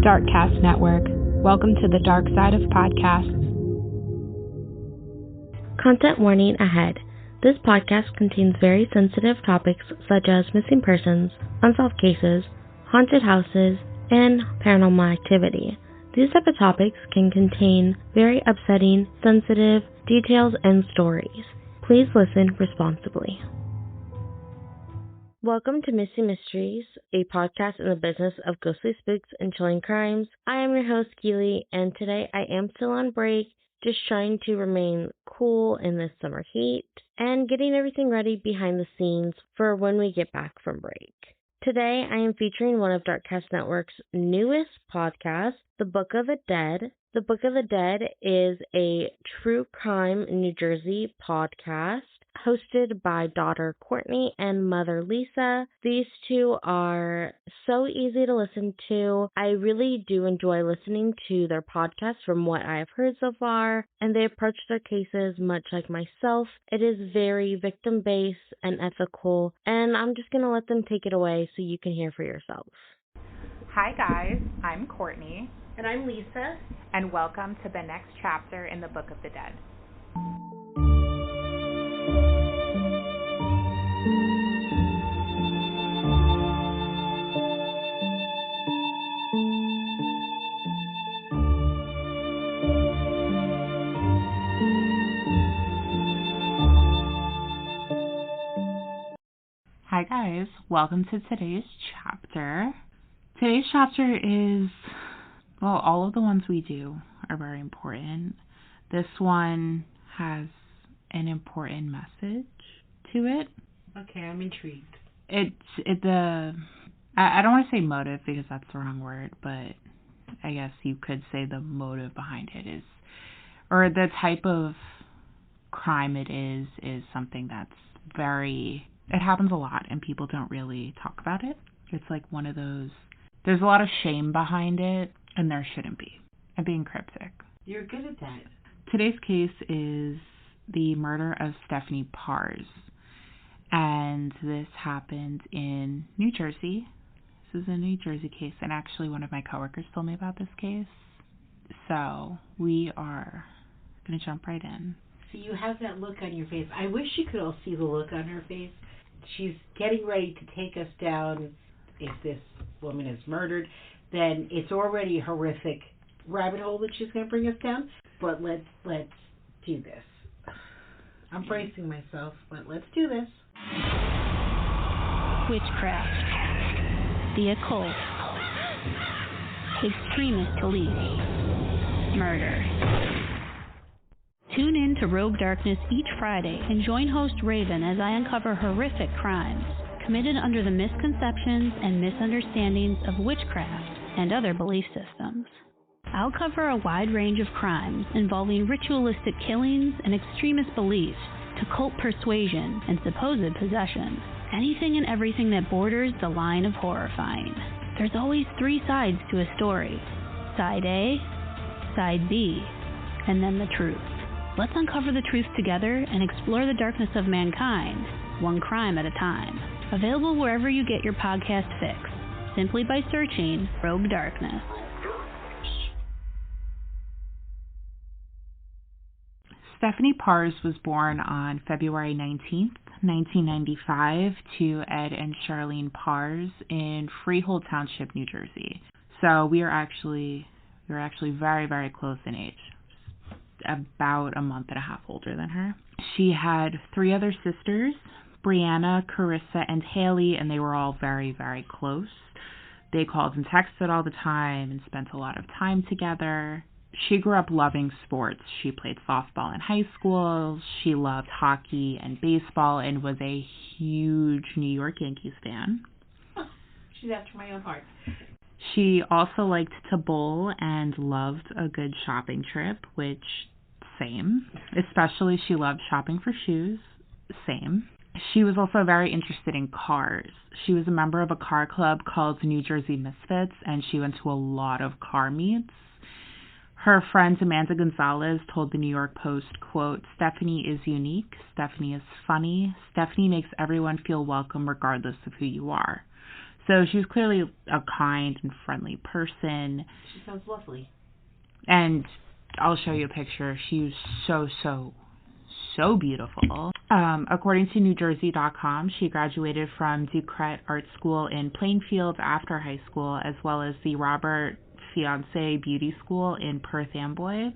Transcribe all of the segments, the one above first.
Darkcast Network. Welcome to the dark side of podcasts. Content warning ahead. This podcast contains very sensitive topics such as missing persons, unsolved cases, haunted houses, and paranormal activity. These type of topics can contain very upsetting, sensitive details and stories. Please listen responsibly. Welcome to Misty Mysteries, a podcast in the business of ghostly spooks and chilling crimes. I am your host, Keely, and today I am still on break, just trying to remain cool in this summer heat and getting everything ready behind the scenes for when we get back from break. Today I am featuring one of Darkcast Network's newest podcasts, The Book of the Dead. The Book of the Dead is a true crime New Jersey podcast hosted by daughter Courtney and mother Lisa. These two are so easy to listen to. I really do enjoy listening to their podcast from what I have heard so far, and they approach their cases much like myself. It is very victim-based and ethical, and I'm just going to let them take it away so you can hear for yourself. Hi guys, I'm Courtney. And I'm Lisa. And welcome to the next chapter in the Book of the Dead. Hi guys, welcome to today's chapter. Today's chapter is, well, all of the ones we do are very important. This one has an important message to it. Okay, I'm intrigued. I don't want to say motive because that's the wrong word, but I guess you could say the motive behind it is, or the type of crime it is something that's it happens a lot and people don't really talk about it. It's like one of those, there's a lot of shame behind it and there shouldn't be. I'm being cryptic. You're good at that. Today's case is the murder of Stephanie Parze. And this happened in New Jersey. This is a New Jersey case, and actually one of my coworkers told me about this case. So we are going to jump right in. So you have that look on your face. I wish you could all see the look on her face. She's getting ready to take us down. If this woman is murdered, then it's already a horrific rabbit hole that she's going to bring us down. But let's do this. I'm bracing myself, but let's do this. Witchcraft, the occult, extremist beliefs, murder. Tune in to Rogue Darkness each Friday and join host Raven as I uncover horrific crimes committed under the misconceptions and misunderstandings of witchcraft and other belief systems. I'll cover a wide range of crimes involving ritualistic killings and extremist beliefs to cult persuasion and supposed possession. Anything and everything that borders the line of horrifying. There's always three sides to a story. Side A, Side B, and then the truth. Let's uncover the truth together and explore the darkness of mankind, one crime at a time. Available wherever you get your podcast fix, simply by searching Rogue Darkness. Stephanie Parze was born on February 19th, 1995 to Ed and Charlene Parze in Freehold Township, New Jersey. So we were actually very, very close in age. About a month and a half older than her. She had three other sisters, Brianna, Carissa, and Haley, and they were all very, very close. They called and texted all the time and spent a lot of time together. She grew up loving sports. She played softball in high school. She loved hockey and baseball and was a huge New York Yankees fan. She's after my own heart. She also liked to bowl and loved a good shopping trip, which, same. Especially she loved shopping for shoes, same. She was also very interested in cars. She was a member of a car club called New Jersey Misfits, and she went to a lot of car meets. Her friend Amanda Gonzalez told the New York Post, quote, "Stephanie is unique. Stephanie is funny. Stephanie makes everyone feel welcome regardless of who you are." So she was clearly a kind and friendly person. She sounds lovely. And I'll show you a picture. She was so beautiful. According to NewJersey.com, she graduated from Ducret Art School in Plainfield after high school, as well as the Robert Fiance Beauty School in Perth Amboy.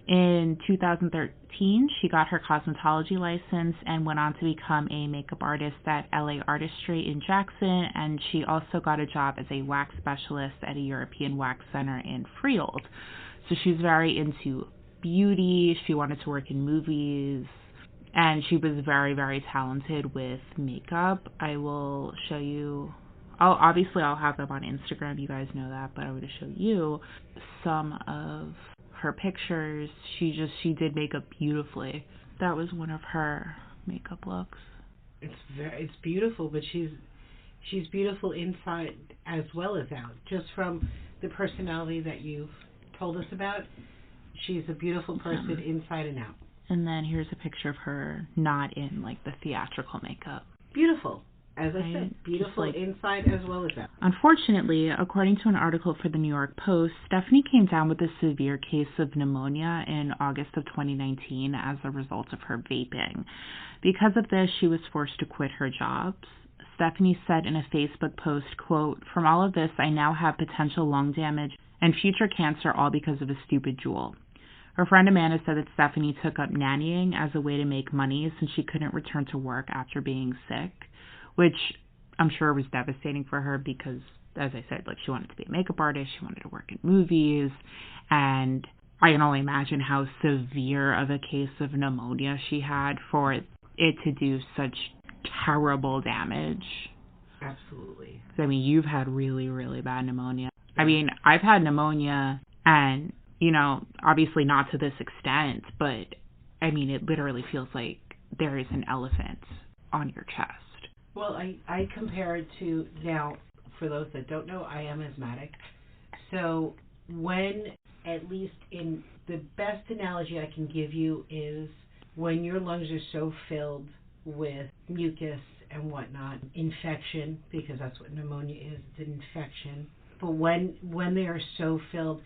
In 2013, she got her cosmetology license and went on to become a makeup artist at LA Artistry in Jackson, and she also got a job as a wax specialist at a European wax center in Freehold. So she was very into beauty. She wanted to work in movies, and she was very, very talented with makeup. I will show you. I'll have them on Instagram. You guys know that, but I want to show you some of her pictures. She did makeup beautifully. That was one of her makeup looks. It's beautiful, but she's beautiful inside as well as out. Just from the personality that you've told us about, she's a beautiful person inside and out. And then here's a picture of her not in like the theatrical makeup. Beautiful. As I said, beautiful inside as well as out. Unfortunately, according to an article for the New York Post, Stephanie came down with a severe case of pneumonia in August of 2019 as a result of her vaping. Because of this, she was forced to quit her jobs. Stephanie said in a Facebook post, quote, "From all of this, I now have potential lung damage and future cancer, all because of a stupid Juul." Her friend Amanda said that Stephanie took up nannying as a way to make money since she couldn't return to work after being sick, which I'm sure was devastating for her because, as I said, like, she wanted to be a makeup artist, she wanted to work in movies, and I can only imagine how severe of a case of pneumonia she had for it to do such terrible damage. Absolutely. I mean, you've had really, really bad pneumonia. I mean, I've had pneumonia, and, you know, obviously not to this extent, but, I mean, it literally feels like there is an elephant on your chest. Well, I compare it to, now, for those that don't know, I am asthmatic. So when, at least in the best analogy I can give you is when your lungs are so filled with mucus and whatnot, infection, because that's what pneumonia is, it's an infection. But when they are so filled,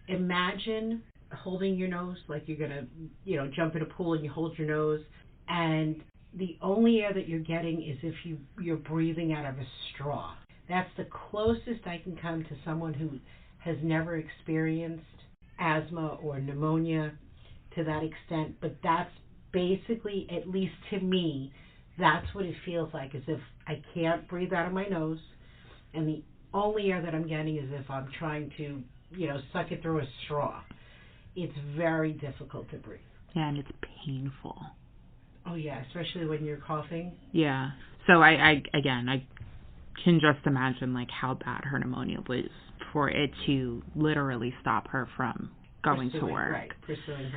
imagine holding your nose like you're going to, jump in a pool and you hold your nose, and the only air that you're getting is if you're breathing out of a straw. That's the closest I can come to someone who has never experienced asthma or pneumonia to that extent. But that's basically, at least to me, that's what it feels like, as if I can't breathe out of my nose, and the only air that I'm getting is if I'm trying to, suck it through a straw. It's very difficult to breathe. Yeah, and it's painful. Oh, yeah, especially when you're coughing. Yeah. So I can just imagine, like, how bad her pneumonia was for it to literally stop her from going to work. Right, pursuing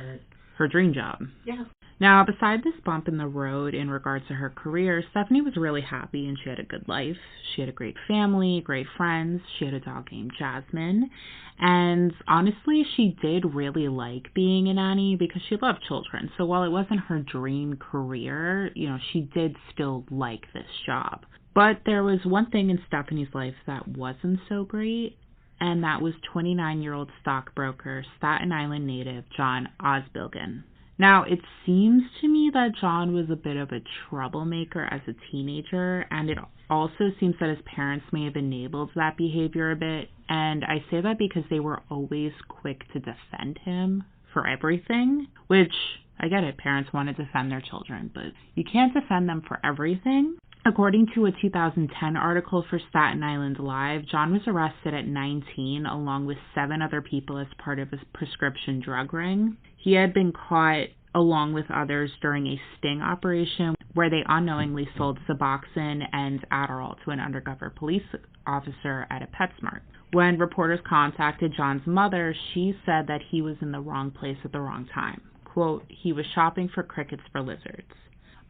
her dream job. Yeah. Now, beside this bump in the road in regards to her career, Stephanie was really happy and she had a good life. She had a great family, great friends. She had a dog named Jasmine. And honestly, she did really like being a nanny because she loved children. So while it wasn't her dream career, she did still like this job. But there was one thing in Stephanie's life that wasn't so great, and that was 29-year-old stockbroker, Staten Island native John Osbilgen. Now, it seems to me that John was a bit of a troublemaker as a teenager, and it also seems that his parents may have enabled that behavior a bit, and I say that because they were always quick to defend him for everything, which, I get it, parents want to defend their children, but you can't defend them for everything. According to a 2010 article for Staten Island Live, John was arrested at 19 along with 7 other people as part of his prescription drug ring. He had been caught along with others during a sting operation where they unknowingly sold Suboxone and Adderall to an undercover police officer at a PetSmart. When reporters contacted John's mother, she said that he was in the wrong place at the wrong time. Quote, he was shopping for crickets for lizards.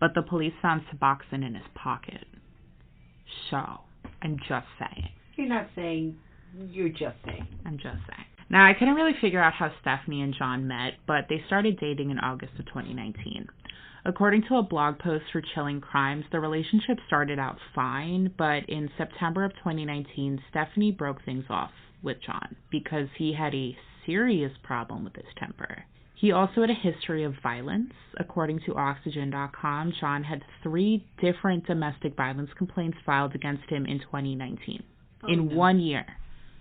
But the police found Suboxone in his pocket. So, I'm just saying. You're not saying, you're just saying. I'm just saying. Now, I couldn't really figure out how Stephanie and John met, but they started dating in August of 2019. According to a blog post for Chilling Crimes, the relationship started out fine, but in September of 2019, Stephanie broke things off with John because he had a serious problem with his temper. He also had a history of violence. According to Oxygen.com, John had 3 different domestic violence complaints filed against him in 2019. In 1 year.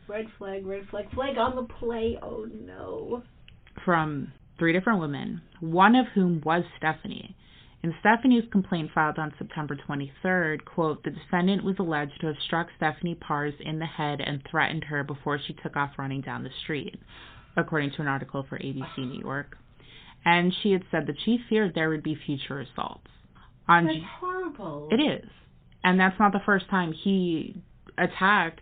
Red flag on the play. Oh, no. From 3 different women, one of whom was Stephanie. In Stephanie's complaint filed on September 23rd, quote, the defendant was alleged to have struck Stephanie Parze in the head and threatened her before she took off running down the street, according to an article for ABC New York. And she had said that she feared there would be future assaults. That's horrible. It is. And that's not the first time he attacked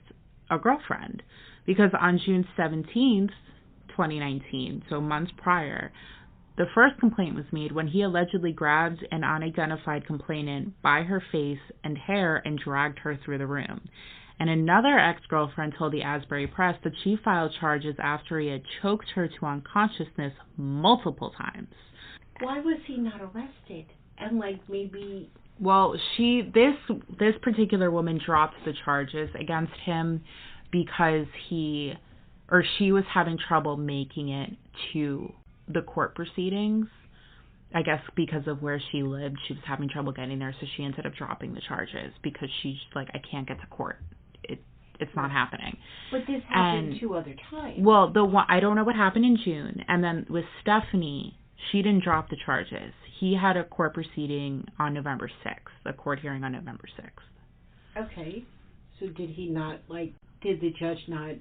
a girlfriend, because on June 17th, 2019, so months prior, the first complaint was made when he allegedly grabbed an unidentified complainant by her face and hair and dragged her through the room. And another ex-girlfriend told the Asbury Press that she filed charges after he had choked her to unconsciousness multiple times. Why was he not arrested? And maybe... Well, this particular woman dropped the charges against him because she was having trouble making it to the court proceedings. I guess because of where she lived, she was having trouble getting there, so she ended up dropping the charges because she's like, I can't get to court. It's not happening. But this happened 2 other times. Well, I don't know what happened in June, and then with Stephanie, she didn't drop the charges. He had a court proceeding on November 6th, a court hearing on November 6th. Okay. So did he not, did the judge not...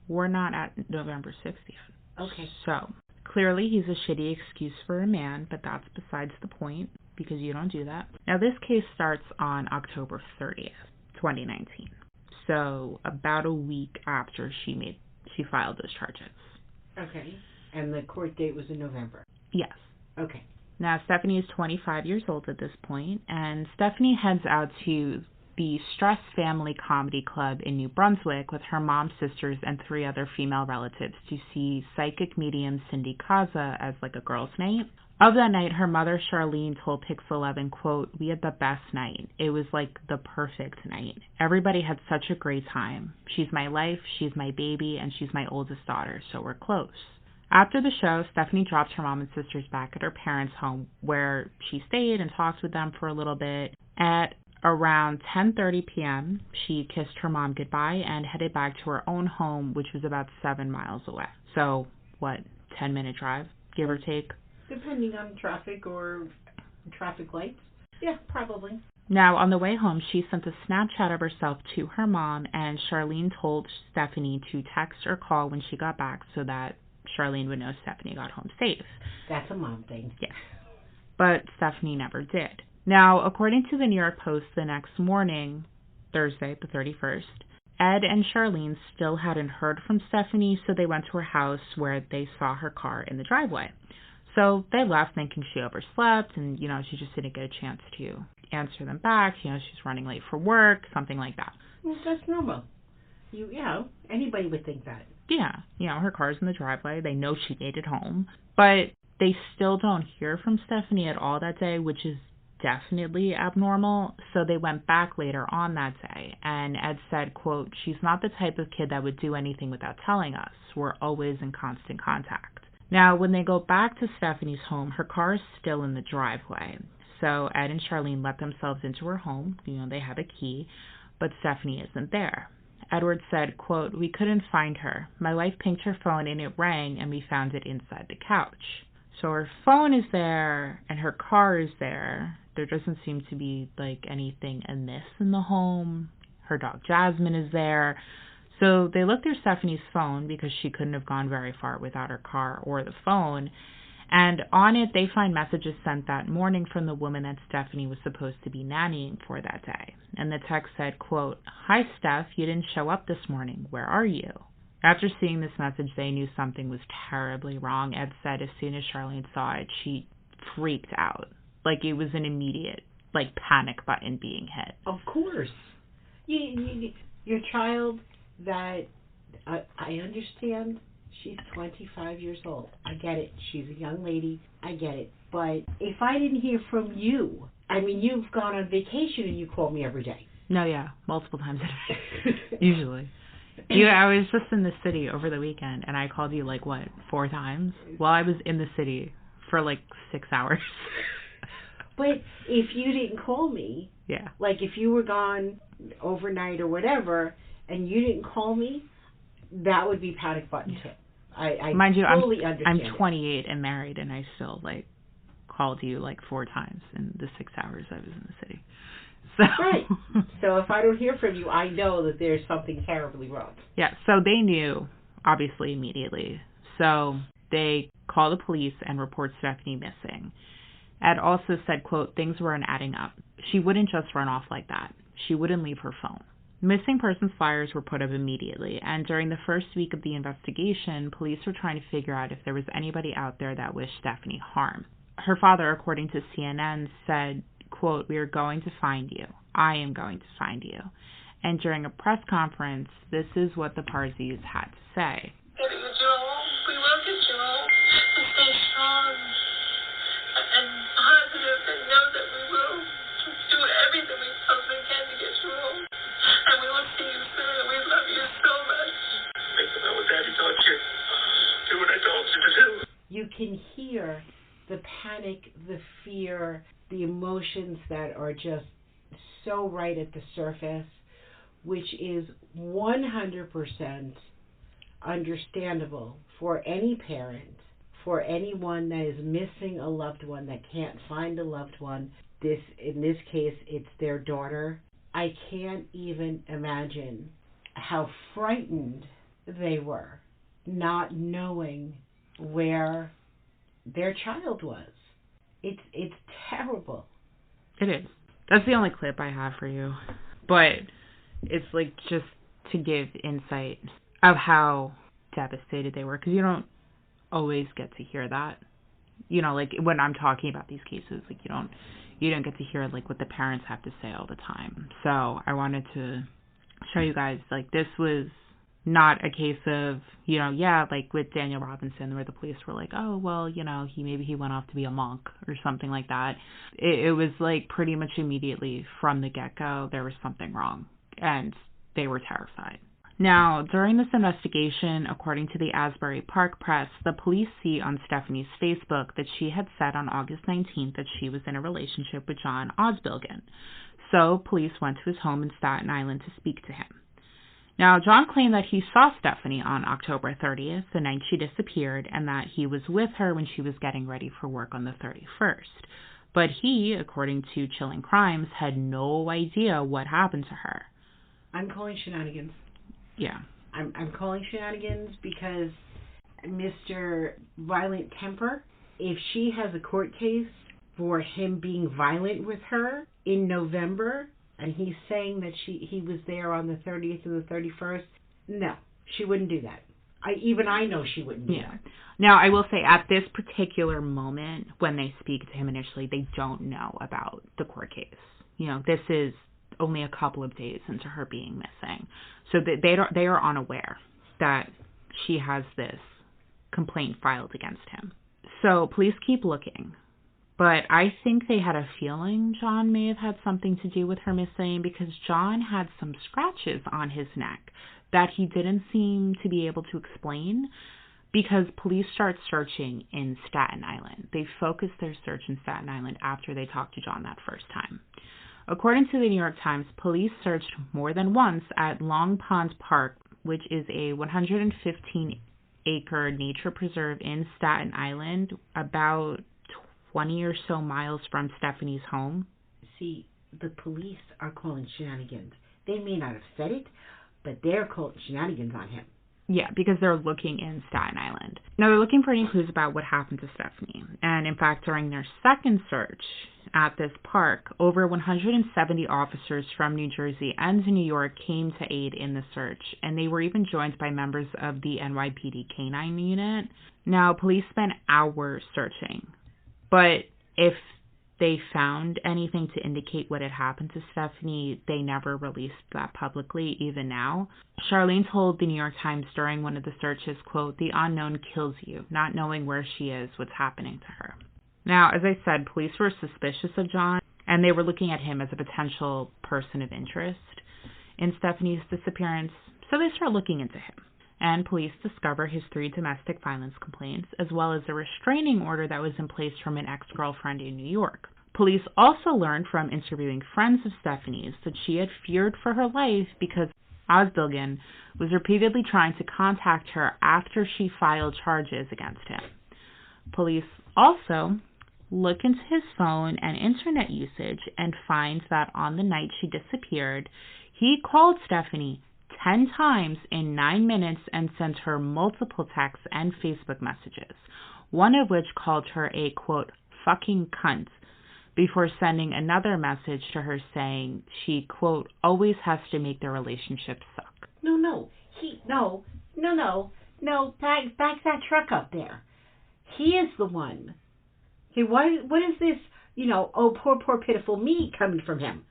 We're not at November 6th yet. Okay. So, clearly he's a shitty excuse for a man, but that's besides the point, because you don't do that. Now, this case starts on October 30th, 2019. So, about a week after she filed those charges. Okay. And the court date was in November? Yes. Okay. Now, Stephanie is 25 years old at this point, and Stephanie heads out to the Stress Family Comedy Club in New Brunswick with her mom, sisters, and 3 other female relatives to see psychic medium Cindy Kaza as a girl's night. Of that night, her mother, Charlene, told Pix11, quote, we had the best night. It was the perfect night. Everybody had such a great time. She's my life, she's my baby, and she's my oldest daughter, so we're close. After the show, Stephanie dropped her mom and sisters back at her parents' home, where she stayed and talked with them for a little bit. At around 10:30 p.m., she kissed her mom goodbye and headed back to her own home, which was about 7 miles away. So, 10-minute drive, give or take? Depending on traffic or traffic lights. Yeah, probably. Now, on the way home, she sent a Snapchat of herself to her mom, and Charlene told Stephanie to text or call when she got back so that Charlene would know Stephanie got home safe. That's a mom thing. Yes. But Stephanie never did. Now, according to the New York Post, the next morning, Thursday, the 31st, Ed and Charlene still hadn't heard from Stephanie, so they went to her house where they saw her car in the driveway. So they left thinking she overslept and, she just didn't get a chance to answer them back. She's running late for work, something like that. Well, that's normal. Anybody would think that. Yeah, her car's in the driveway. They know she made it home. But they still don't hear from Stephanie at all that day, which is definitely abnormal. So they went back later on that day, and Ed said, quote, she's not the type of kid that would do anything without telling us. We're always in constant contact. Now, when they go back to Stephanie's home, her car is still in the driveway. So Ed and Charlene let themselves into her home. They have a key, but Stephanie isn't there. Edward said, quote, we couldn't find her. My wife pinged her phone and it rang, and we found it inside the couch. So her phone is there and her car is there. There doesn't seem to be anything amiss in the home. Her dog Jasmine is there. So they looked through Stephanie's phone because she couldn't have gone very far without her car or the phone. And on it, they find messages sent that morning from the woman that Stephanie was supposed to be nannying for that day. And the text said, quote, hi, Steph, you didn't show up this morning. Where are you? After seeing this message, they knew something was terribly wrong. Ed said as soon as Charlene saw it, she freaked out. It was an immediate, panic button being hit. Of course. Your child that, I understand She's 25 years old. I get it. She's a young lady. I get it. But if I didn't hear from you, I mean, you've gone on vacation and you call me every day. No, yeah, multiple times a day, usually. I was just in the city over the weekend, and I called you, 4 times? While I was in the city for, 6 hours. But if you didn't call me, yeah, if you were gone overnight or whatever, and you didn't call me, that would be panic button too. I Mind you, totally understand. I'm 28 and married, and I still, called you, 4 times in the 6 hours I was in the city. So. Right. So if I don't hear from you, I know that there's something terribly wrong. Yeah, so they knew, obviously, immediately. So they called the police and report Stephanie missing. Ed also said, quote, things weren't adding up. She wouldn't just run off like that. She wouldn't leave her phone. Missing persons flyers were put up immediately, and during the first week of the investigation, police were trying to figure out if there was anybody out there that wished Stephanie harm. Her father, according to CNN, said, quote, we are going to find you. I am going to find you. And during a press conference, this is what the Parzes had to say. We will get you home. We stay strong and positive and know that we will do everything we possibly can to get you home. And we will see you soon. We love you so much. Think about what Daddy taught you. Do what I told you to do. You can hear the panic, the fear, the emotions that are just so right at the surface, which is 100% understandable for any parent, for anyone that is missing a loved one, that can't find a loved one. In this case, it's their daughter. I can't even imagine how frightened they were, not knowing where their child was. It's terrible. It is. That's the only clip I have for you. But it's just to give insight of how devastated they were, because you don't always get to hear that. When I'm talking about these cases, you don't get to hear what the parents have to say all the time. So I wanted to show you guys this was not a case of, with Daniel Robinson, where the police were oh, well, he went off to be a monk or something like that. It was pretty much immediately from the get-go, there was something wrong, and they were terrified. Now, during this investigation, according to the Asbury Park Press, the police see on Stephanie's Facebook that she had said on August 19th that she was in a relationship with John Osbilgen. So police went to his home in Staten Island to speak to him. Now, John claimed that he saw Stephanie on October 30th, the night she disappeared, and that he was with her when she was getting ready for work on the 31st. But he, according to Chilling Crimes, had no idea what happened to her. I'm calling shenanigans. Yeah. I'm calling shenanigans because Mr. Violent Temper, if she has a court case for him being violent with her in November, and he's saying that he was there on the 30th and the 31st, no, she wouldn't do that. I know she wouldn't do that. Now, I will say, at this particular moment, when they speak to him initially, they don't know about the court case. This is only a couple of days into her being missing. So they are unaware that she has this complaint filed against him. So police keep looking. But I think they had a feeling John may have had something to do with her missing, because John had some scratches on his neck that he didn't seem to be able to explain, because police start searching in Staten Island. They focused their search in Staten Island after they talked to John that first time. According to the New York Times, police searched more than once at Long Pond Park, which is a 115-acre nature preserve in Staten Island, about 20 or so miles from Stephanie's home. See, the police are calling shenanigans. They may not have said it, but they're calling shenanigans on him. Yeah, because they're looking in Staten Island. Now, they're looking for any clues about what happened to Stephanie. And in fact, during their second search at this park, over 170 officers from New Jersey and New York came to aid in the search. And they were even joined by members of the NYPD K-9 unit. Now, police spent hours searching. But if they found anything to indicate what had happened to Stephanie, they never released that publicly, even now. Charlene told the New York Times during one of the searches, quote, "The unknown kills you, not knowing where she is, what's happening to her." Now, as I said, police were suspicious of John, and they were looking at him as a potential person of interest in Stephanie's disappearance, so they start looking into him. And police discover his 3 domestic violence complaints, as well as a restraining order that was in place from an ex-girlfriend in New York. Police also learned from interviewing friends of Stephanie's that she had feared for her life because Osbilgen was repeatedly trying to contact her after she filed charges against him. Police also look into his phone and internet usage and find that on the night she disappeared, he called Stephanie 10 times in 9 minutes and sent her multiple texts and Facebook messages, one of which called her a, quote, "fucking cunt," before sending another message to her saying she, quote, "always has to make their relationship suck." No, back that truck up there. He is the one. Okay, what is this, oh, poor, pitiful me coming from him?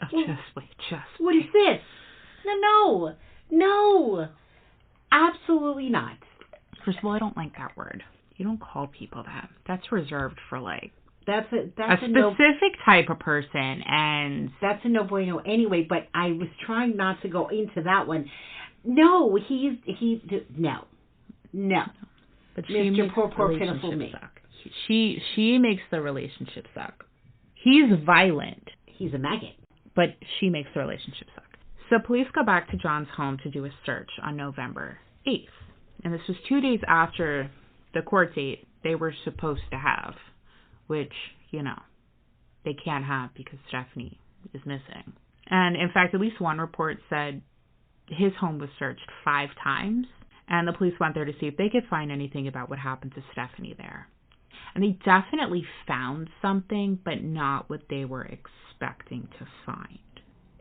Oh, What is this? No, absolutely not. First of all, I don't like that word. You don't call people that. That's reserved for, That's a specific type of person, and that's a no bueno anyway, but I was trying not to go into that one. No, no. But she Mr. makes Poor, pitiful me. Suck. She makes the relationship suck. He's violent. He's a maggot. But she makes the relationship suck. So police go back to John's home to do a search on November 8th. And this was 2 days after the court date they were supposed to have, which, they can't have because Stephanie is missing. And in fact, at least one report said his home was searched 5 times, and the police went there to see if they could find anything about what happened to Stephanie there. And they definitely found something, but not what they were expecting to find.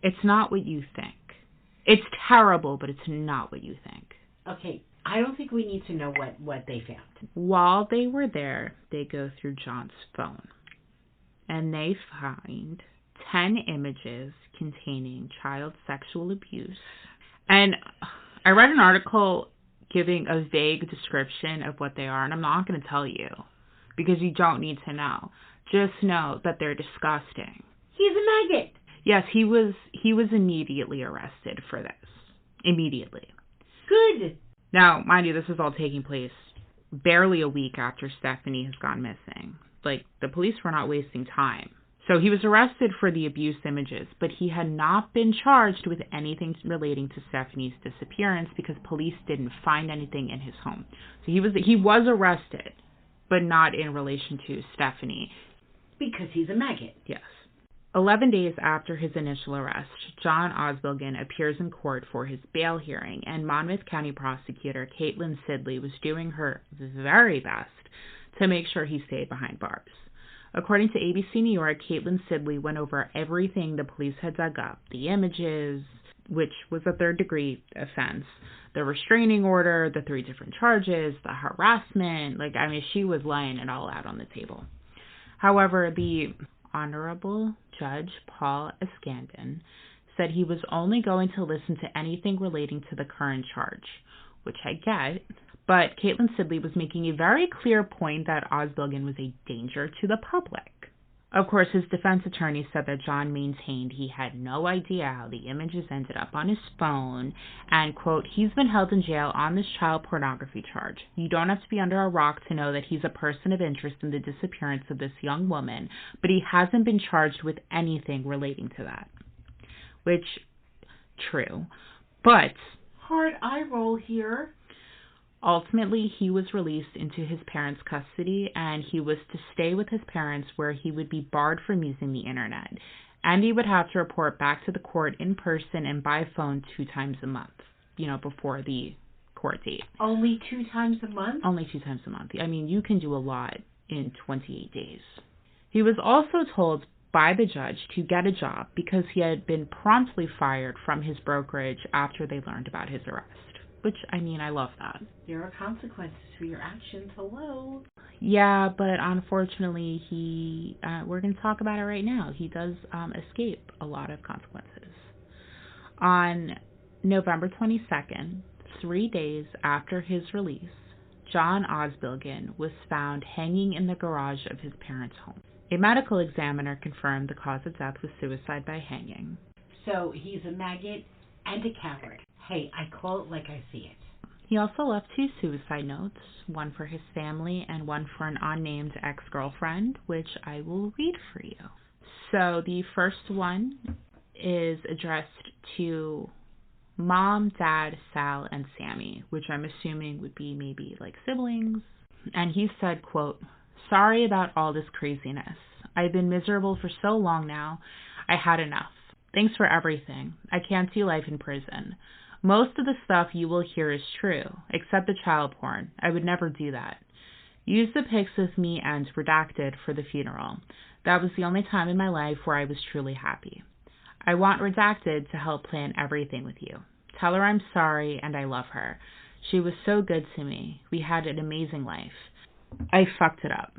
It's not what you think. It's terrible, but it's not what you think. Okay, I don't think we need to know what they found. While they were there, they go through John's phone, and they find 10 images containing child sexual abuse. And I read an article giving a vague description of what they are, and I'm not going to tell you because you don't need to know. Just know that they're disgusting. He's a maggot. Yes, he was immediately arrested for this. Immediately. Good. Now, mind you, this is all taking place barely a week after Stephanie has gone missing. The police were not wasting time. So he was arrested for the abuse images, but he had not been charged with anything relating to Stephanie's disappearance because police didn't find anything in his home. So he was arrested, but not in relation to Stephanie. Because he's a maggot. Yes. 11 days after his initial arrest, John Osbilgen appears in court for his bail hearing, and Monmouth County Prosecutor Caitlin Sidley was doing her very best to make sure he stayed behind bars. According to ABC New York, Caitlin Sidley went over everything the police had dug up, the images, which was a third-degree offense, the restraining order, the 3 different charges, the harassment. She was laying it all out on the table. However, the Honorable Judge Paul Escandon said he was only going to listen to anything relating to the current charge, which I get, but Caitlin Sidley was making a very clear point that Osbilgen was a danger to the public. Of course, his defense attorney said that John maintained he had no idea how the images ended up on his phone, and, quote, "He's been held in jail on this child pornography charge. You don't have to be under a rock to know that he's a person of interest in the disappearance of this young woman, but he hasn't been charged with anything relating to that." Which, true. But hard eye roll here. Ultimately, he was released into his parents' custody, and he was to stay with his parents where he would be barred from using the internet. And he would have to report back to the court in person and by phone 2 times a month, before the court date. Only 2 times a month? Only 2 times a month. You can do a lot in 28 days. He was also told by the judge to get a job because he had been promptly fired from his brokerage after they learned about his arrest. Which, I love that. There are consequences for your actions. Hello. Yeah, but unfortunately, we're going to talk about it right now. He does escape a lot of consequences. On November 22nd, 3 days after his release, John Osbilgen was found hanging in the garage of his parents' home. A medical examiner confirmed the cause of death was suicide by hanging. So he's a maggot and a coward. Hey, I call it like I see it. He also left 2 suicide notes, one for his family and one for an unnamed ex-girlfriend, which I will read for you. So the first one is addressed to Mom, Dad, Sal, and Sammy, which I'm assuming would be maybe like siblings. And he said, quote, "Sorry about all this craziness. I've been miserable for so long now. I had enough. Thanks for everything. I can't do life in prison. Most of the stuff you will hear is true, except the child porn. I would never do that. Use the pics of me and redacted for the funeral. That was the only time in my life where I was truly happy. I want redacted to help plan everything with you. Tell her I'm sorry and I love her. She was so good to me. We had an amazing life. I fucked it up.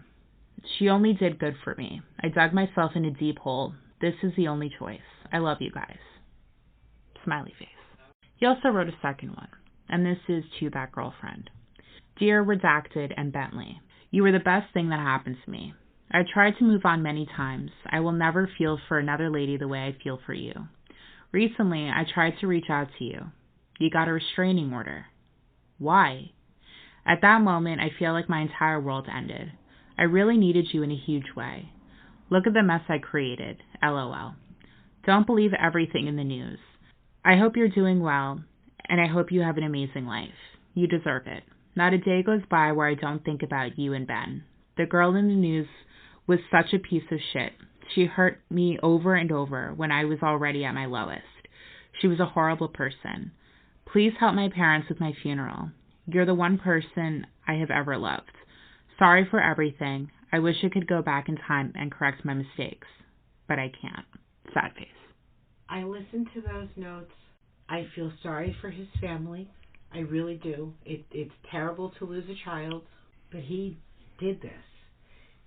She only did good for me. I dug myself in a deep hole. This is the only choice. I love you guys." Smiley face. He also wrote a second one, and this is to that girlfriend. "Dear Redacted and Bentley, you were the best thing that happened to me. I tried to move on many times. I will never feel for another lady the way I feel for you. Recently, I tried to reach out to you. You got a restraining order. Why? At that moment, I feel like my entire world ended. I really needed you in a huge way. Look at the mess I created. LOL. Don't believe everything in the news. I hope you're doing well, and I hope you have an amazing life. You deserve it. Not a day goes by where I don't think about you and Ben. The girl in the news was such a piece of shit. She hurt me over and over when I was already at my lowest. She was a horrible person. Please help my parents with my funeral. You're the one person I have ever loved. Sorry for everything. I wish I could go back in time and correct my mistakes, but I can't." Sad face. I listened to those notes. I feel sorry for his family. I really do. It's terrible to lose a child, but he did this.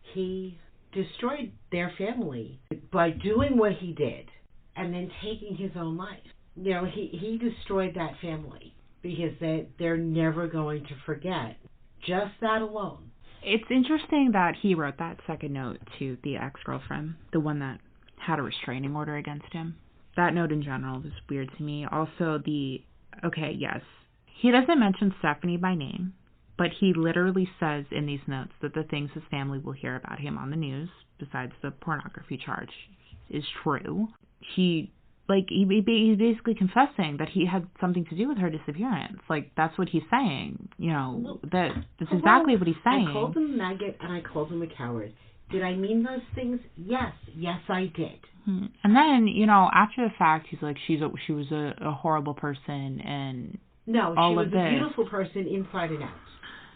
He destroyed their family by doing what he did and then taking his own life. You know, he destroyed that family because they're never going to forget just that alone. It's interesting that he wrote that second note to the ex-girlfriend, the one that had a restraining order against him. That note in general was weird to me. Also, yes, he doesn't mention Stephanie by name, but he literally says in these notes that the things his family will hear about him on the news, besides the pornography charge, is true. He's basically confessing that he had something to do with her disappearance. Like, that's what he's saying. You know, that's exactly what he's saying. I called him a maggot and I called him a coward. Did I mean those things? Yes. Yes, I did. And then, you know, after the fact, he's like, she was a horrible person and no, all she was of a this. beautiful person inside and out.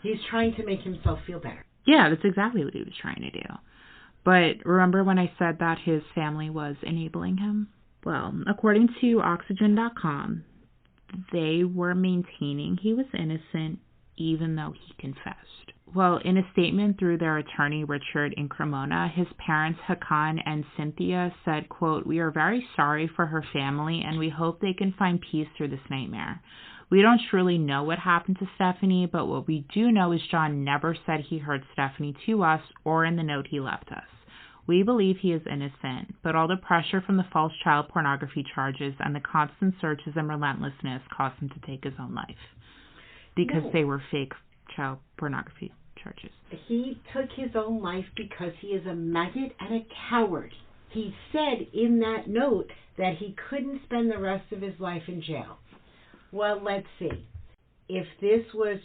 He's trying to make himself feel better. Yeah, that's exactly what he was trying to do. But remember when I said that his family was enabling him? Well, according to Oxygen.com, they were maintaining he was innocent even though he confessed. Well, in a statement through their attorney, Richard in Cremona, his parents, Hakan and Cynthia, said, quote, "We are very sorry for her family and we hope they can find peace through this nightmare. We don't truly know what happened to Stephanie, but what we do know is John never said he hurt Stephanie to us or in the note he left us. We believe he is innocent, but all the pressure from the false child pornography charges and the constant searches and relentlessness caused him to take his own life because they were fake child pornography charges." He took his own life because he is a maggot and a coward. He said in that note that he couldn't spend the rest of his life in jail. Well, let's see. If this was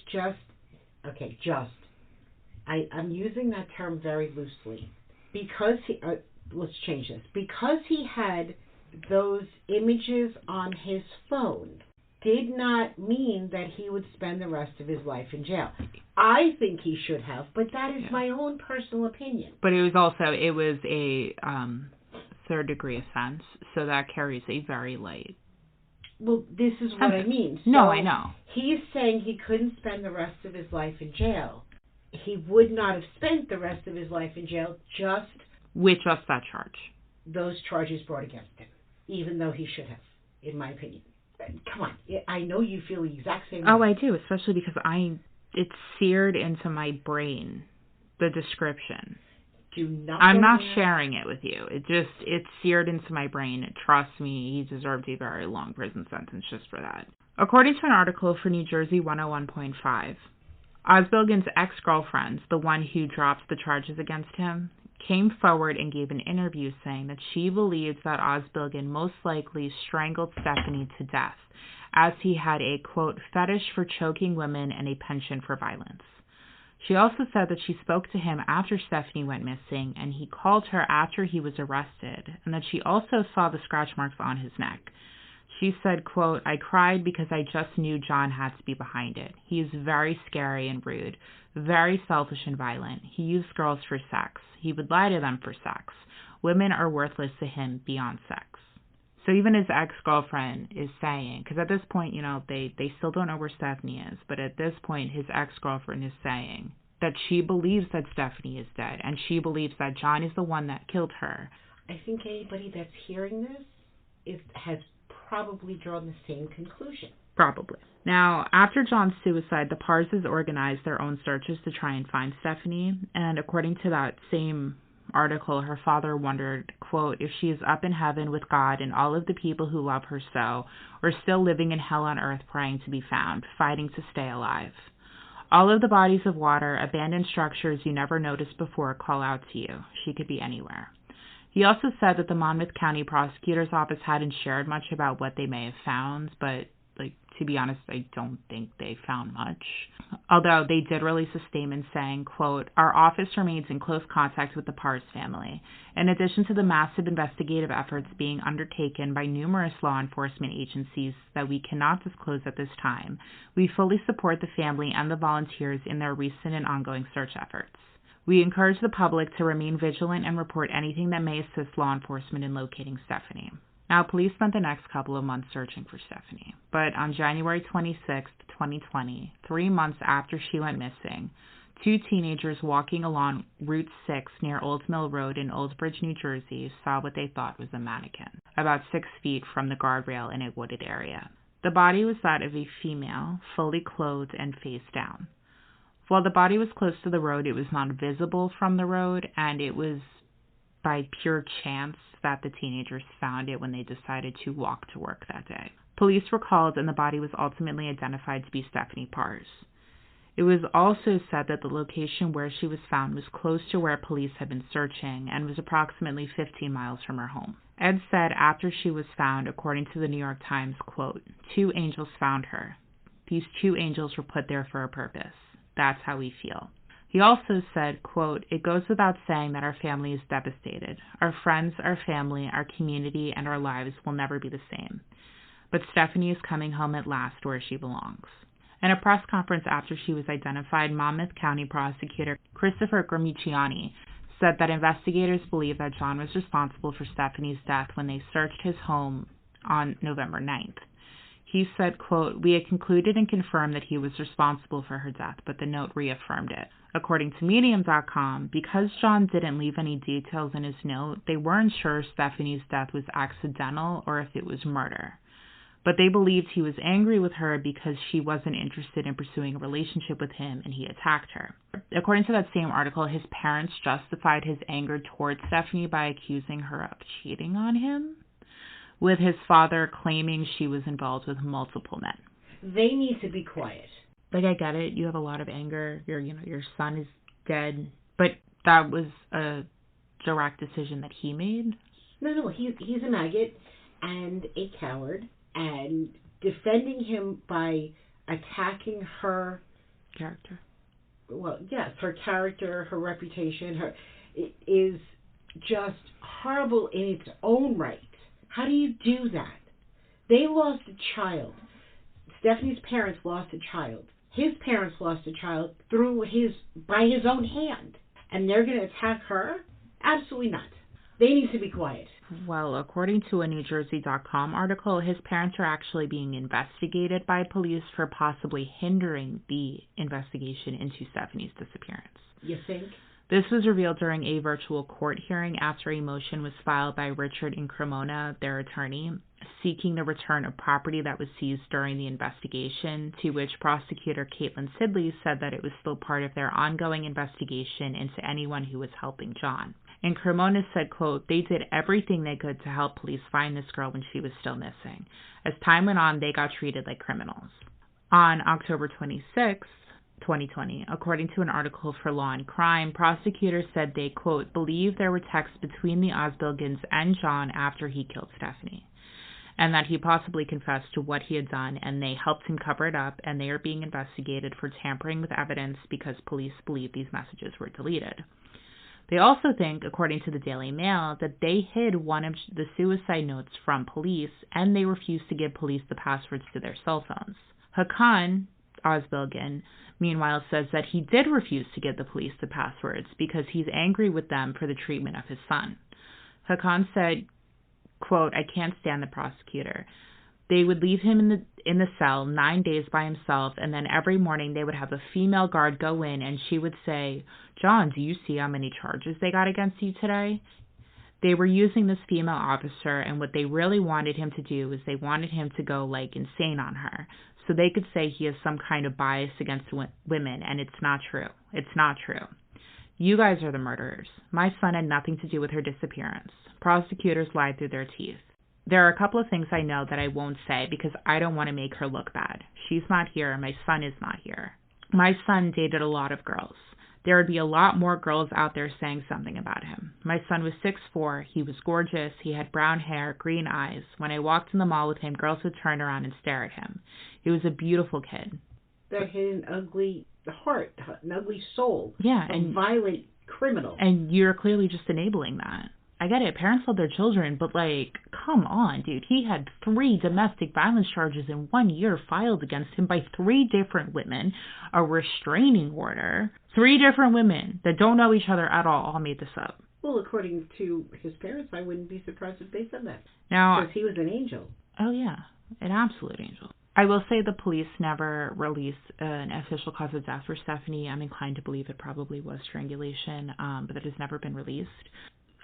I'm using that term very loosely. Because let's change this. Because he had those images on his phone did not mean that he would spend the rest of his life in jail. I think he should have, but that is my own personal opinion. But it was a third-degree offense, so that carries a very light. Well, this is what I mean. So no, I know. He's saying he couldn't spend the rest of his life in jail. he would not have spent the rest of his life in jail with just that charge. Those charges brought against him, even though he should have, in my opinion. Come on, I know you feel the exact same way. Oh, I do, especially because it's seared into my brain, the description. I'm not sharing it with you. It's seared into my brain. Trust me, he deserved a very long prison sentence just for that. According to an article for New Jersey 101.5, Osbilgen's ex-girlfriend, the one who dropped the charges against him, came forward and gave an interview saying that she believes that Osbilgen most likely strangled Stephanie to death, as he had a, quote, fetish for choking women and a penchant for violence. She also said that she spoke to him after Stephanie went missing, and he called her after he was arrested, and that she also saw the scratch marks on his neck. She said, quote, I cried because I just knew John had to be behind it. He is very scary and rude, very selfish and violent. He used girls for sex. He would lie to them for sex. Women are worthless to him beyond sex. So even his ex-girlfriend is saying, because at this point, they still don't know where Stephanie is, but at this point, his ex-girlfriend is saying that she believes that Stephanie is dead, and she believes that John is the one that killed her. I think anybody that's hearing this has probably drawn the same conclusion. Probably. Now, after John's suicide, the Parzes organized their own searches to try and find Stephanie, and according to that same article, her father wondered, quote, if she is up in heaven with God and all of the people who love her so, or still living in hell on earth praying to be found, fighting to stay alive. All of the bodies of water, abandoned structures you never noticed before call out to you. She could be anywhere. He also said that the Monmouth County Prosecutor's Office hadn't shared much about what they may have found, but to be honest, I don't think they found much. Although they did release a statement saying, quote, our office remains in close contact with the Parze family. In addition to the massive investigative efforts being undertaken by numerous law enforcement agencies that we cannot disclose at this time, we fully support the family and the volunteers in their recent and ongoing search efforts. We encourage the public to remain vigilant and report anything that may assist law enforcement in locating Stephanie. Now, police spent the next couple of months searching for Stephanie, but on January 26, 2020, 3 months after she went missing, 2 teenagers walking along Route 6 near Old Mill Road in Old Bridge, New Jersey, saw what they thought was a mannequin, about 6 feet from the guardrail in a wooded area. The body was that of a female, fully clothed and face down. While the body was close to the road, it was not visible from the road, and it was by pure chance that the teenagers found it when they decided to walk to work that day. Police were called, and the body was ultimately identified to be Stephanie Parze. It was also said that the location where she was found was close to where police had been searching and was approximately 15 miles from her home. Ed said after she was found, according to the New York Times, quote, 2 angels found her. These 2 angels were put there for a purpose. That's how we feel. He also said, quote, it goes without saying that our family is devastated. Our friends, our family, our community, and our lives will never be the same. But Stephanie is coming home at last where she belongs. In a press conference after she was identified, Monmouth County Prosecutor Christopher Gramicciani said that investigators believe that John was responsible for Stephanie's death when they searched his home on November 9th. He said, quote, we had concluded and confirmed that he was responsible for her death, but the note reaffirmed it. According to Medium.com, because John didn't leave any details in his note, they weren't sure Stephanie's death was accidental or if it was murder. But they believed he was angry with her because she wasn't interested in pursuing a relationship with him and he attacked her. According to that same article, his parents justified his anger towards Stephanie by accusing her of cheating on him, with his father claiming she was involved with multiple men. They need to be quiet. I get it. You have a lot of anger. Your son is dead. But that was a direct decision that he made? No, he's a maggot and a coward, and defending him by attacking her character. Well, yes, her character, her reputation, it is just horrible in its own right. How do you do that? They lost a child. Stephanie's parents lost a child. His parents lost a child by his own hand. And they're going to attack her? Absolutely not. They need to be quiet. Well, according to a NewJersey.com article, his parents are actually being investigated by police for possibly hindering the investigation into Stephanie's disappearance. You think? This was revealed during a virtual court hearing after a motion was filed by Richard and Cremona, their attorney, seeking the return of property that was seized during the investigation, to which prosecutor Caitlin Sidley said that it was still part of their ongoing investigation into anyone who was helping John. And Cremona said, quote, they did everything they could to help police find this girl when she was still missing. As time went on, they got treated like criminals. On October 26, 2020, according to an article for Law and Crime, prosecutors said they, quote, believe there were texts between the Osbilgans and John after he killed Stephanie, and that he possibly confessed to what he had done, and they helped him cover it up, and they are being investigated for tampering with evidence because police believe these messages were deleted. They also think, according to the Daily Mail, that they hid one of the suicide notes from police, and they refused to give police the passwords to their cell phones. Hakan Osbilgan, meanwhile, says that he did refuse to give the police the passwords because he's angry with them for the treatment of his son. Hakan said, quote, I can't stand the prosecutor. They would leave him in the cell 9 days by himself, and then every morning they would have a female guard go in, and she would say, John, do you see how many charges they got against you today? They were using this female officer, and what they really wanted him to do is they wanted him to go, insane on her, so they could say he has some kind of bias against women, and it's not true. It's not true. You guys are the murderers. My son had nothing to do with her disappearance. Prosecutors lied through their teeth. There are a couple of things I know that I won't say because I don't want to make her look bad. She's not here, and my son is not here. My son dated a lot of girls. There would be a lot more girls out there saying something about him. My son was 6'4", he was gorgeous, he had brown hair, green eyes. When I walked in the mall with him, girls would turn around and stare at him. He was a beautiful kid. That had an ugly heart, an ugly soul. Yeah, and violent criminal. And you're clearly just enabling that. I get it, parents love their children, but come on, dude. He had 3 domestic violence charges in 1 year filed against him by 3 different women, a restraining order. 3 different women that don't know each other at all made this up. Well, according to his parents, I wouldn't be surprised if they said that. Now, because he was an angel. Oh, yeah, an absolute angel. I will say the police never released an official cause of death for Stephanie. I'm inclined to believe it probably was strangulation, but it has never been released.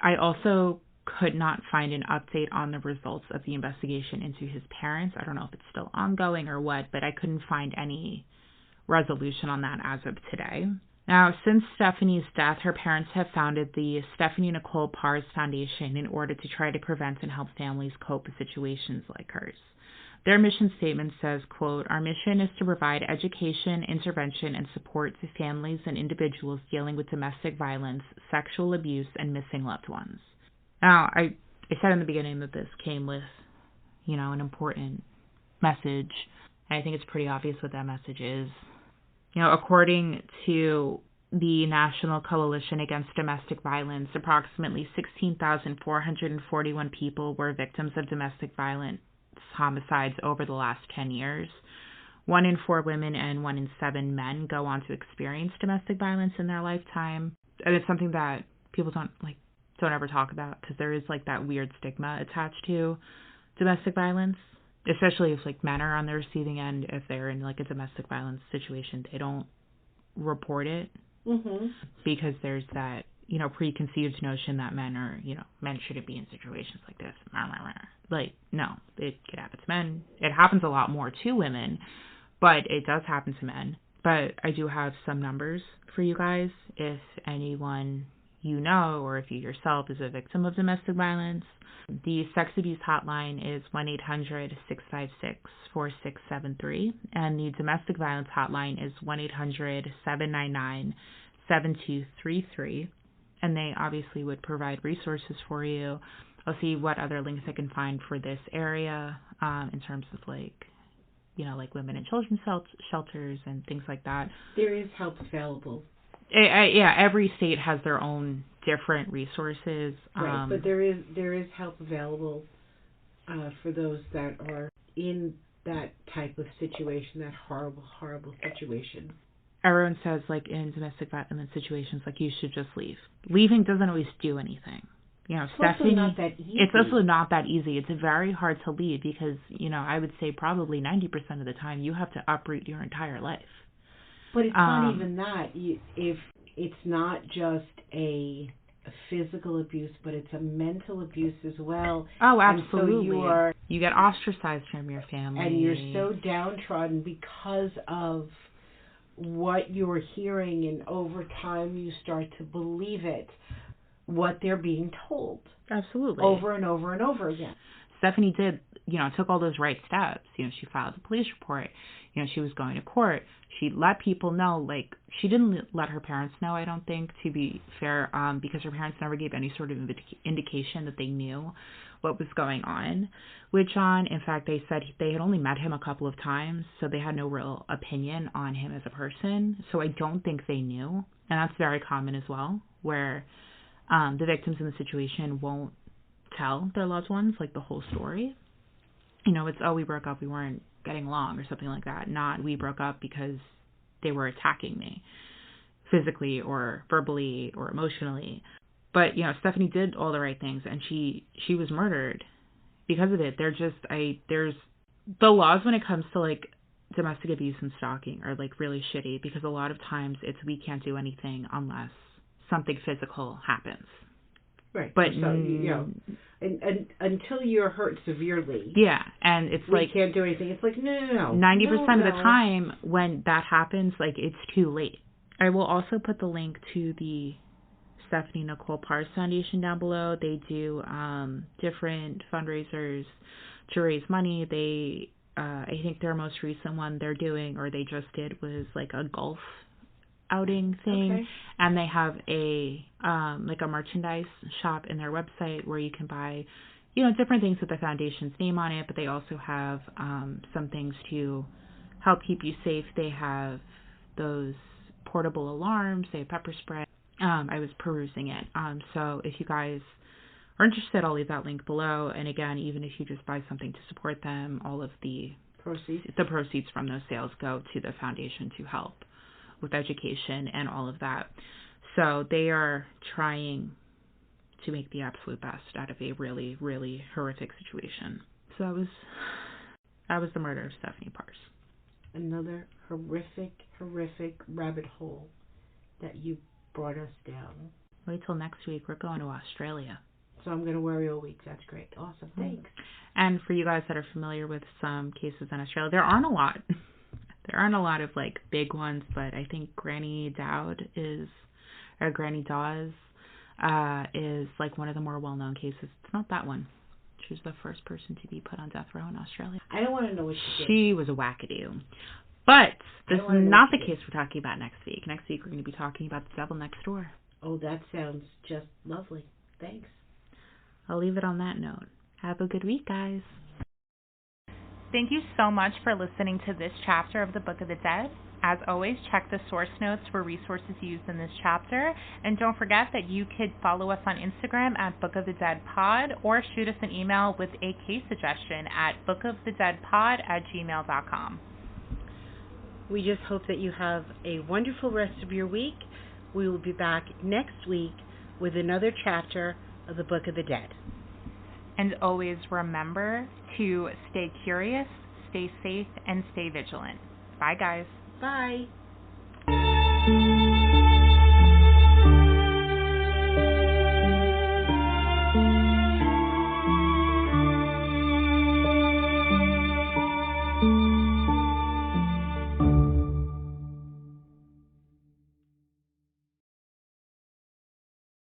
I also could not find an update on the results of the investigation into his parents. I don't know if it's still ongoing or what, but I couldn't find any resolution on that as of today. Now, since Stephanie's death, her parents have founded the Stephanie Nicole Parze Foundation in order to try to prevent and help families cope with situations like hers. Their mission statement says, quote, our mission is to provide education, intervention, and support to families and individuals dealing with domestic violence, sexual abuse, and missing loved ones. Now, I said in the beginning that this came with, an important message. And I think it's pretty obvious what that message is. According to the National Coalition Against Domestic Violence, approximately 16,441 people were victims of domestic violence homicides over the last 10 years. 1 in 4 women and 1 in 7 men go on to experience domestic violence in their lifetime. And it's something that people don't ever talk about because there is that weird stigma attached to domestic violence, especially if men are on the receiving end. If they're in a domestic violence situation, they don't report it because there's that preconceived notion that men shouldn't be in situations like this. No, it could happen to men. It happens a lot more to women, but it does happen to men. But I do have some numbers for you guys. If anyone or if you yourself is a victim of domestic violence, the sex abuse hotline is 1-800-656-4673, and the domestic violence hotline is 1-800-799-7233. And they obviously would provide resources for you. I'll see what other links I can find for this area in terms of women and children's shelters and things like that. There is help available. Every state has their own different resources. Right, but there is help available for those that are in that type of situation, that horrible, horrible situation. Everyone says, in domestic violence situations, you should just leave. Leaving doesn't always do anything. Stephanie, also not that easy. it's also not that easy. It's very hard to leave because, I would say probably 90% of the time you have to uproot your entire life. But it's not even that. If it's not just a physical abuse, but it's a mental abuse as well. Oh, absolutely. And so you get ostracized from your family. And you're so downtrodden because of what you're hearing, and over time you start to believe it, what they're being told. Absolutely. Over and over and over again. Stephanie did, took all those right steps. She filed a police report. She was going to court. She let people know, she didn't let her parents know, I don't think, to be fair, because her parents never gave any sort of indication that they knew what was going on with John. In fact, they said they had only met him a couple of times, so they had no real opinion on him as a person. So I don't think they knew. And that's very common as well, where the victims in the situation won't tell their loved ones, the whole story. It's, we broke up, we weren't getting along or something like that. Not, we broke up because they were attacking me physically or verbally or emotionally. But, Stephanie did all the right things, and she was murdered because of it. There's the laws when it comes to, domestic abuse and stalking are, really shitty, because a lot of times it's we can't do anything unless something physical happens. Right. But so, and until you're hurt severely. Yeah, and it's we can't do anything. It's no. 90% of the time when that happens, it's too late. I will also put the link to the Stephanie Nicole Parze Foundation down below. They do different fundraisers to raise money. They, I think their most recent one they're doing, or they just did, was a golf outing thing. Okay. And they have a a merchandise shop in their website where you can buy different things with the foundation's name on it, but they also have some things to help keep you safe. They have those portable alarms, they have pepper spray. I was perusing it, so if you guys are interested, I'll leave that link below. And again, even if you just buy something to support them, all of the proceeds from those sales go to the foundation to help with education and all of that. So they are trying to make the absolute best out of a really, really horrific situation. So that was the murder of Stephanie Parze. Another horrific rabbit hole that you brought us down. Wait till next week. We're going to Australia. So I'm going to worry all week. That's great. Awesome. Thanks. And for you guys that are familiar with some cases in Australia, there aren't a lot. There aren't a lot of big ones, but I think Granny Dawes is one of the more well-known cases. It's not that one. She was the first person to be put on death row in Australia. I don't want to know what she did. She was a wackadoo. But this is not the case we're talking about next week. Next week we're going to be talking about the devil next door. Oh, that sounds just lovely. Thanks. I'll leave it on that note. Have a good week, guys. Thank you so much for listening to this chapter of the Book of the Dead. As always, check the source notes for resources used in this chapter. And don't forget that you could follow us on Instagram at Book of the Dead Pod, or shoot us an email with a case suggestion at bookofthedeadpod@gmail.com. We just hope that you have a wonderful rest of your week. We will be back next week with another chapter of the Book of the Dead. And always remember to stay curious, stay safe, and stay vigilant. Bye, guys. Bye.